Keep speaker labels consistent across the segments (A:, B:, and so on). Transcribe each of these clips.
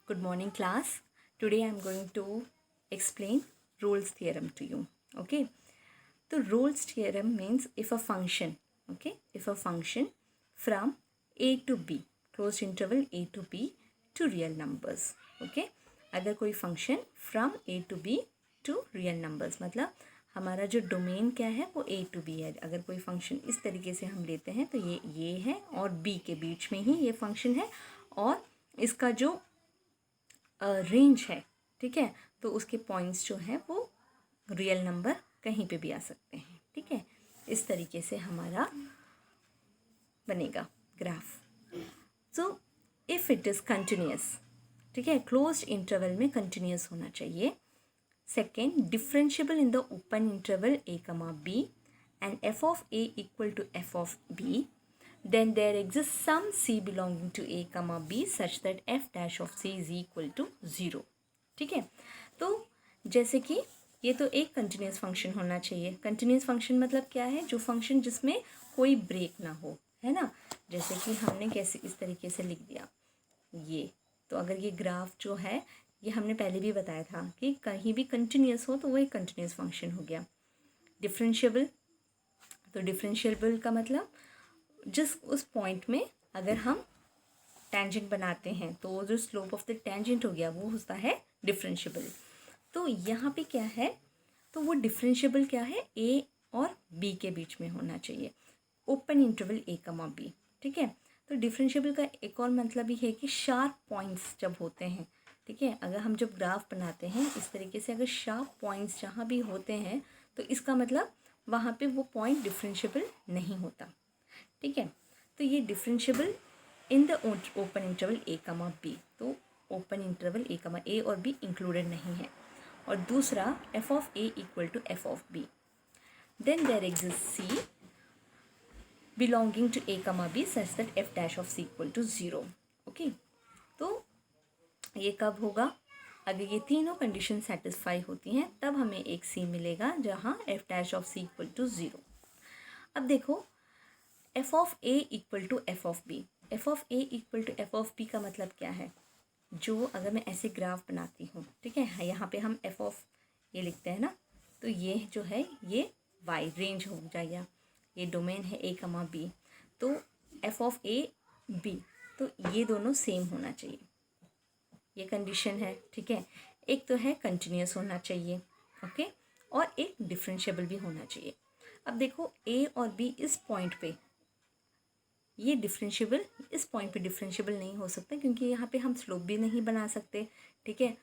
A: Good morning, class. Today I am going to explain Rolle's theorem to you. Okay. So Rolle's theorem means if a function, if a function from a to b, closed interval a to b to real numbers. Okay. अगर कोई function from a to b to real numbers, मतलब हमारा जो domain क्या है वो a to b है. अगर कोई फंक्शन इस तरीके से हम लेते हैं तो ये है और b के बीच में ही ये फंक्शन है और इसका जो रेंज है, ठीक है, तो उसके पॉइंट्स जो हैं वो रियल नंबर कहीं पे भी आ सकते हैं. ठीक है, इस तरीके से हमारा बनेगा graph. So if it is continuous, ठीक है, क्लोज्ड इंटरवल में कंटिन्यूस होना चाहिए. Second, differentiable in the open interval a comma b and f of a equal to f of b. Then there exists some c belonging to a comma b such that f dash of c is equal to 0. ठीक है, तो जैसे कि ये तो एक continuous function होना चाहिए. कंटिन्यूस फंक्शन मतलब क्या है? जो फंक्शन जिसमें कोई ब्रेक ना हो, है ना. जैसे कि हमने कैसे इस तरीके से लिख दिया ये, तो अगर ये ग्राफ जो है ये हमने पहले भी बताया था कि कहीं भी कंटिन्यूस हो तो वो एक कंटिन्यूस फंक्शन हो गया. डिफरेंशिएबल, तो डिफरेंशिएबल का मतलब जिस उस पॉइंट में अगर हम टेंजेंट बनाते हैं तो जो स्लोप ऑफ द टेंजेंट हो गया वो होता है डिफरेंशिएबल. तो यहाँ पे क्या है, तो वो डिफरेंशिएबल क्या है, a और b के बीच में होना चाहिए. Open interval a comma b. ठीक है, तो डिफरेंशिएबल का एक और मतलब ही है कि शार्प पॉइंट्स जब होते हैं, ठीक है, अगर हम जब ग्राफ बनाते हैं इस तरीके से अगर शार्प पॉइंट्स जहाँ भी होते हैं तो इसका मतलब वहाँ पे वो पॉइंट डिफरेंशिएबल नहीं होता. ठीक है, तो ये differentiable in the open interval a comma b, तो open interval a comma a और b इंक्लूडेड नहीं है. और दूसरा f of a equal to f of b. Then there exist c belonging to a comma b such that f dash of c equal to 0. Okay, तो ये कब होगा? अगर ये तीनों कंडीशन सेटिस्फाई होती हैं तब हमें एक c मिलेगा जहाँ f dash of c equal to 0. अब देखो f of a equal to f of b. f of a equal to f of b का मतलब क्या है? जो अगर मैं ऐसे ग्राफ बनाती हूँ, ठीक है, यहाँ पे हम f ऑफ a लिखते हैं ना, तो ये जो है ये y रेंज हो जाएगा. ये डोमेन है a कमा b, तो f ऑफ a b, तो ये दोनों सेम होना चाहिए. ये कंडीशन है. ठीक है, एक तो है कंटिन्यूस होना चाहिए, ओके, और एक डिफरेंशिएबल भी होना चाहिए. अब देखो a और b इस पॉइंट पे ये डिफरेंशिएबल, इस पॉइंट पे डिफरेंशिएबल नहीं हो सकता क्योंकि यहाँ पे हम स्लोप भी नहीं बना सकते. ठीक है,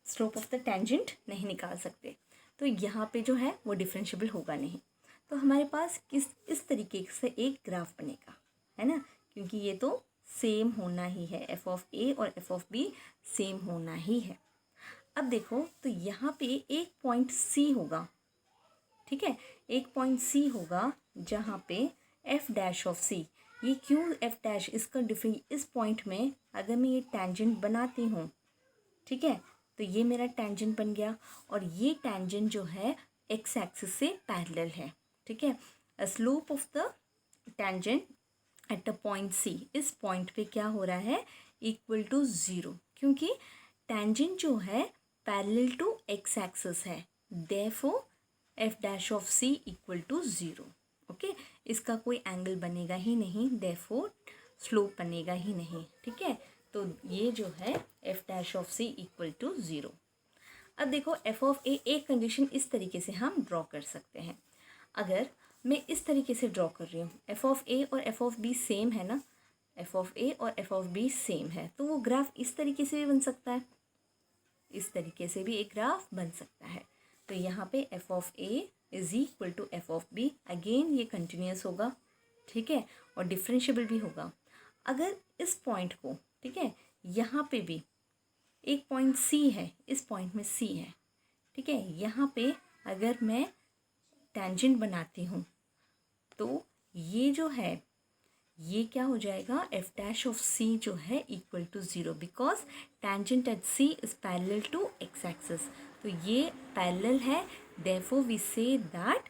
A: स्लोप ऑफ द टेंजेंट नहीं निकाल सकते, तो यहाँ पे जो है वो डिफरेंशिएबल होगा नहीं. तो हमारे पास इस तरीके से एक ग्राफ बनेगा, है ना, क्योंकि ये तो सेम होना ही है. f ऑफ a और f ऑफ b सेम होना ही है. अब देखो तो यहाँ पे एक पॉइंट c होगा. ठीक है, एक पॉइंट c होगा जहाँ पे f डैश ऑफ c. ये क्यों f डैश, इसका डिफरेंस इस पॉइंट में अगर मैं ये टेंजेंट बनाती हूँ, ठीक है, तो ये मेरा टेंजेंट बन गया और ये टेंजेंट जो है x एक्सिस से पैरेलल है. ठीक है, slope of the tangent at the point c, इस पॉइंट पे क्या हो रहा है, इक्वल टू 0, क्योंकि टेंजेंट जो है पैरेलल टू x एक्सिस है. Therefore f dash of c equal to 0. Okay, इसका कोई एंगल बनेगा ही नहीं, देयरफॉर स्लोप बनेगा ही नहीं. ठीक है, तो ये जो है f dash of c equal to 0. अब देखो f ऑफ a, एक कंडीशन इस तरीके से हम ड्रॉ कर सकते हैं. अगर मैं इस तरीके से ड्रॉ कर रही हूँ, f ऑफ a और f ऑफ b सेम है ना, f ऑफ a और f ऑफ b सेम है, तो वो ग्राफ इस तरीके से भी बन सकता है, इस तरीके से भी एक ग्राफ बन सकता है. तो यहाँ पे f of a is equal to f of b. Again ये कंटिन्यूस होगा, ठीक है, और डिफरेंशिएबल भी होगा. अगर इस पॉइंट को, ठीक है, यहाँ पे भी एक पॉइंट c है, इस पॉइंट में c है, ठीक है, यहाँ पे अगर मैं टेंजेंट बनाती हूँ तो ये जो है ये क्या हो जाएगा, f डैश ऑफ c जो है equal to 0, because tangent at c is parallel to x axis. तो ये पैरेलल है, therefore we say that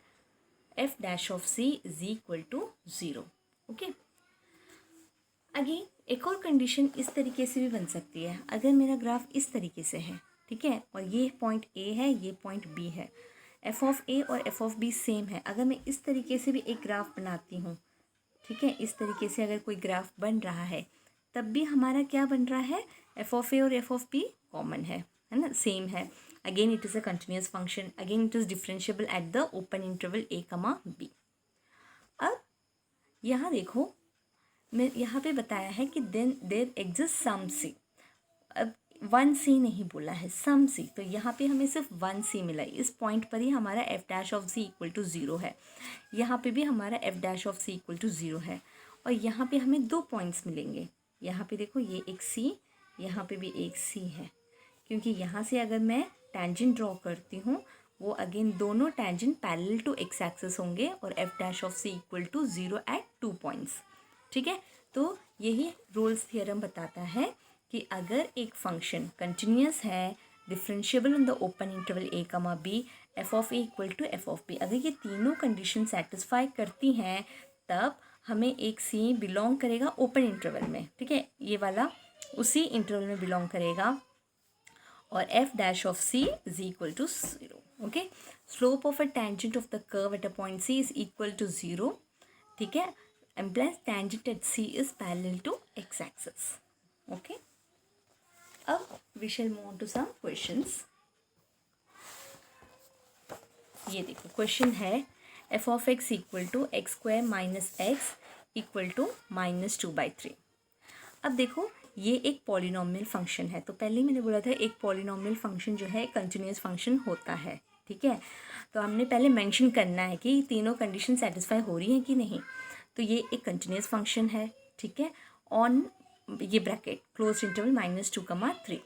A: f dash of c is equal to 0. Okay, again एक और कंडीशन इस तरीके से भी बन सकती है, अगर मेरा ग्राफ इस तरीके से है, ठीक है, और ये पॉइंट ए है, ये पॉइंट बी है, एफ ऑफ ए और एफ ऑफ बी सेम है, अगर मैं इस तरीके से भी एक ग्राफ बनाती हूँ, ठीक है, इस तरीके से अगर कोई ग्राफ बन रहा है, तब भी हमारा क्या बन रहा है, एफ ऑफ ए और एफ ऑफ बी कॉमन है ना, सेम है. Again it is a continuous function, again it is differentiable at the open interval A comma B. अब यहाँ देखो, मैं यहाँ पे बताया है कि देन देयर एग्जिस्ट सम सी. अब 1c नहीं बोला है, सम सी, तो यहाँ पे हमें सिर्फ 1c मिला है. इस पॉइंट पर ही हमारा f dash of c equal to 0 है, यहाँ पे भी हमारा f dash of c equal to 0 है, और यहाँ पे हमें 2 पॉइंट्स मिलेंगे. यहाँ पे देखो, ये एक c, यहाँ पे भी एक c है, क्योंकि यहाँ से अगर मैं टेंजेंट ड्रॉ करती हूँ, वो अगेन दोनों tangent parallel to x axis होंगे, और f dash of c equal to 0 at 2 points. ठीक है, तो यही रोल्स थियरम बताता है कि अगर एक फंक्शन कंटिन्यूस है, differentiable in the open interval A comma B, F of A equal to F of B, अगर ये तीनों कंडीशन सेटिस्फाई करती हैं, तब हमें एक सी बिलोंग करेगा ओपन इंटरवल में. ठीक है, ये वाला उसी इंटरवल में बिलोंग करेगा, और f dash of c is equal to 0. Okay, slope of a tangent of the curve at a point c is equal to 0. ठीक है, implies tangent at C is parallel to x axis. Okay, अब we shall move on to some questions. ये देखो, question है f of x equal to x square minus x equal to -2/3. अब देखो, ये एक पॉलिनोमियल फंक्शन है, तो पहले ही मैंने बोला था एक पॉलिनोमियल फंक्शन जो है कंटिन्यूस फंक्शन होता है. ठीक है, तो हमने पहले मेंशन करना है कि तीनों कंडीशन सेटिस्फाई हो रही हैं कि नहीं. तो ये एक कंटिन्यूस फंक्शन है. ठीक है, ऑन ये ब्रैकेट क्लोज इंटरवल -2,3.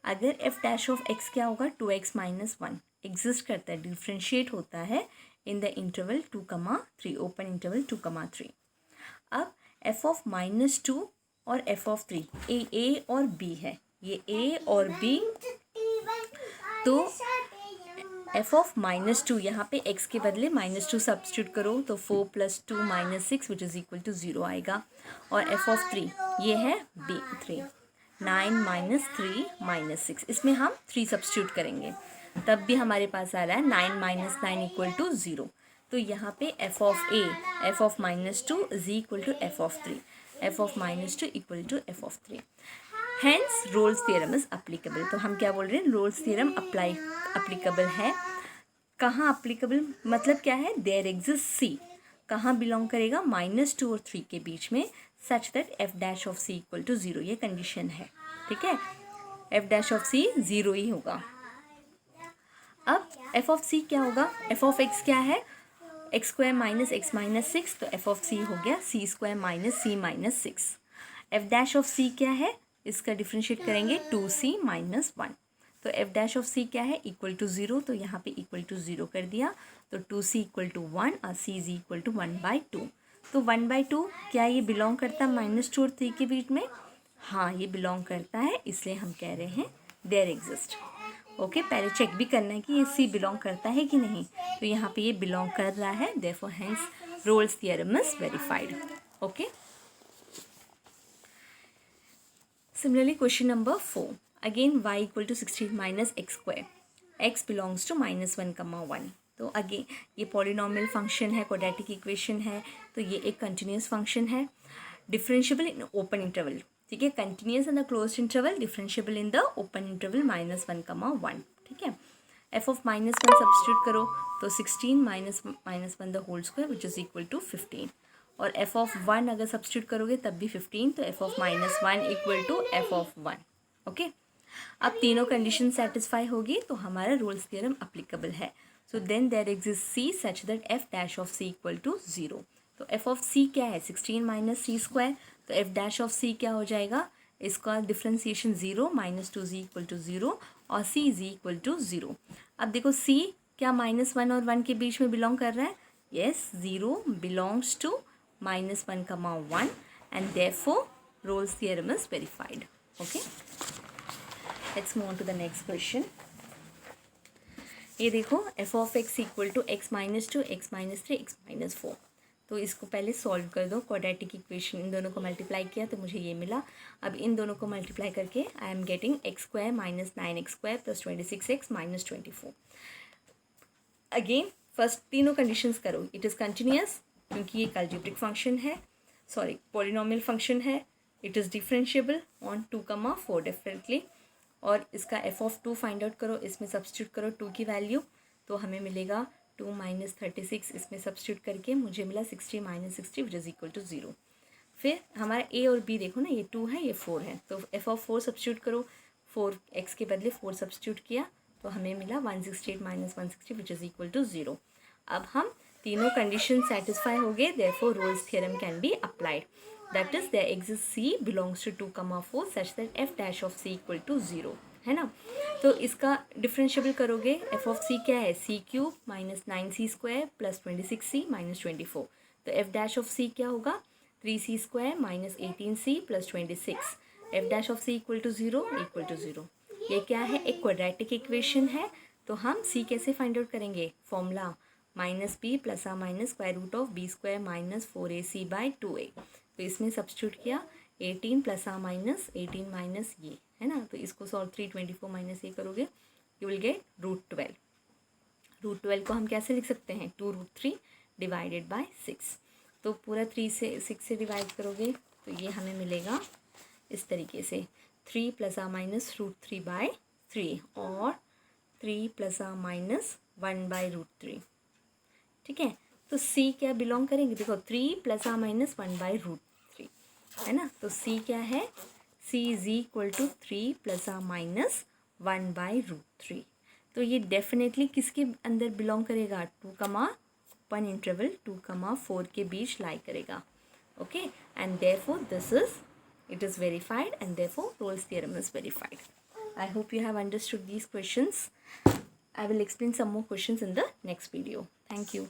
A: अगर एफ डैश ऑफ एक्स क्या होगा, 2x - 1 एग्जिस्ट करता है, डिफ्रेंशिएट होता है in the interval 2,3, open interval 2,3. अब एफ ऑफ -2 और एफ ऑफ 3, ए और बी है, ये ए और बी, तो एफ ऑफ -2, यहाँ पे x के बदले -2 सब्स्टिट्यूट करो, तो 4 + 2 - 6 विच इज़ इक्वल टू 0 आएगा. और एफ ऑफ 3 ये है b 3, 9 - 3 - 6, इसमें हम 3 सब्स्टिट्यूट करेंगे, तब भी हमारे पास आ रहा है 9 - 9 इक्वल टू 0. तो यहाँ पे f of a, f of -2 is equal to F of 3, f of -2 equal to F of 3. Hence Rolle's theorem is applicable. तो हम क्या बोल रहे हैं, रोल्स थ्योरम अप्लीकेबल है. कहाँ अप्लीकेबल मतलब क्या है, देयर एग्जिस्ट सी, कहाँ बिलोंग करेगा, -2 और 3 के बीच में, such that f dash of c equal to 0, ये कंडीशन है. ठीक है, एफ डैश ऑफ सी 0 ही होगा. अब एफ ऑफ सी क्या होगा, एफ ऑफ एक्स क्या है, X square minus X minus 6, तो एफ ऑफ सी हो गया C square minus C minus 6. F dash of सी क्या है, इसका डिफ्रेंशिएट करेंगे 2c - 1, तो एफ डैश ऑफ सी क्या है, इक्वल टू 0, तो यहाँ पे इक्वल टू 0 कर दिया, तो 2c इक्वल टू 1 और c इज इक्वल टू 1/2. तो 1/2 क्या ये बिलोंग करता है -2 और 3 के बीच में, हाँ ये बिलोंग करता है, इसलिए हम कह रहे हैं देयर एग्जिस्ट. ओके, पहले चेक भी करना है कि ये सी बिलोंग करता है कि नहीं, तो यहाँ पे ये बिलोंग कर रहा है, therefore hence roles theorem is verified. Okay, similarly question number 4, again y equal to 16 minus x square, x belongs to -1,1. तो अगेन ये पॉलिनोमियल फंक्शन है, क्वाड्रेटिक इक्वेशन है, तो ये एक कंटिन्यूस फंक्शन है, डिफरेंशिएबल इन ओपन इंटरवल. ठीक है, continuous in the closed interval, differentiable in the open interval -1,1. ठीक है, एफ ऑफ -1 सब्स्टिट्यूट करो, तो 16 - 1 the whole square which is equal to 15, और एफ ऑफ 1 अगर सब्स्टिट्यूट करोगे तब भी 15, तो F of -1 equal to F of 1. Okay, अब तीनों कंडीशन सेटिस्फाई होगी तो हमारा रोल्स थ्योरम अप्लीकेबल है. So then there exist c such that f dash of c equal to 0. तो एफ ऑफ सी क्या है, 16 माइनस सी स्क्वायर, तो एफ डैश ऑफ सी क्या हो जाएगा, इसका डिफ्रेंसिएशन 0, -2z इक्वल टू 0 और c इज इक्वल टू 0. अब देखो c क्या -1 और 1 के बीच में बिलोंग कर रहा है, yes, 0 belongs to -1,1 and therefore Rolle's theorem is verified. Okay, let's move on to the next question. ये देखो, f of x equal to x - 2, x - 3, x - 4. तो इसको पहले सॉल्व कर दो, क्वाड्रेटिक इक्वेशन इन दोनों को मल्टीप्लाई किया तो मुझे ये मिला। अब इन दोनों को मल्टीप्लाई करके I am getting x square minus 9x square plus 26x minus 24। Again first तीनों कंडीशंस करो। इट इज़ कंटिन्यूअस क्योंकि ये अलजेब्रिक फंक्शन है, सॉरी पॉलिनोमियल फंक्शन है। It is differentiable on 2,4 differently. और इसका एफ ऑफ 2 फाइंड आउट करो, इसमें सब्स्टिट्यूट करो 2 की वैल्यू, तो हमें मिलेगा 2 माइनस 36। इसमें सब्स्टिट्यूट करके मुझे मिला 60 minus 60 which is equal to 0। फिर हमारा ए और बी देखो ना, ये 2 है ये 4 है, तो एफ ऑफ 4 सब्स्टिट्यूट करो। 4x के बदले 4 सब्स्टिट्यूट किया तो हमें मिला 168 minus 160 which is equal to 0। अब हम तीनों कंडीशन सेटिस्फाई हो गए, therefore Rolle's theorem can be applied. That is there exist C belongs to 2,4 such that f dash of C equal to 0, है ना। तो इसका डिफरेंशिएबल करोगे, f ऑफ C क्या है, c cube minus 9c square plus 26c minus 24। तो f dash of C क्या होगा, 3c square minus 18c plus 26। f dash of C equal to 0 equal to 0। ये क्या है, एक क्वाड्रेटिक इक्वेशन है। तो हम C कैसे फाइंड आउट करेंगे, फॉर्मूला माइनस b प्लस आ minus square root of b square minus 4ac by 2a। तो इसमें सब्स्टिट्यूट किया 18 प्लस आ माइनस 18 माइनस ये, है ना। तो इसको सॉल्व 324 माइनस ये करोगे, यू विल गेट √12। √12 को हम कैसे लिख सकते हैं, 2√3 डिवाइडेड बाय 6। तो पूरा 3 से 6 से डिवाइड करोगे तो ये हमें मिलेगा इस तरीके से, 3 प्लस आ माइनस √3 बाय 3 और 3 प्लस आ माइनस 1 बाय √3। ठीक है, तो C क्या बिलोंग करेंगे, देखो 3 प्लस आ माइनस 1 बाई √3, है ना। तो C क्या है, C is equal to 3 plus आ माइनस 1 बाई √3। तो ये डेफिनेटली किसके अंदर बिलोंग करेगा, 2,1 इंटरवल 2,4 के बीच लाई करेगा। Okay, and therefore this is it is verified and therefore Rolle's theorem is verified. I hope you have understood these questions. I will explain some more questions in the next video. Thank you.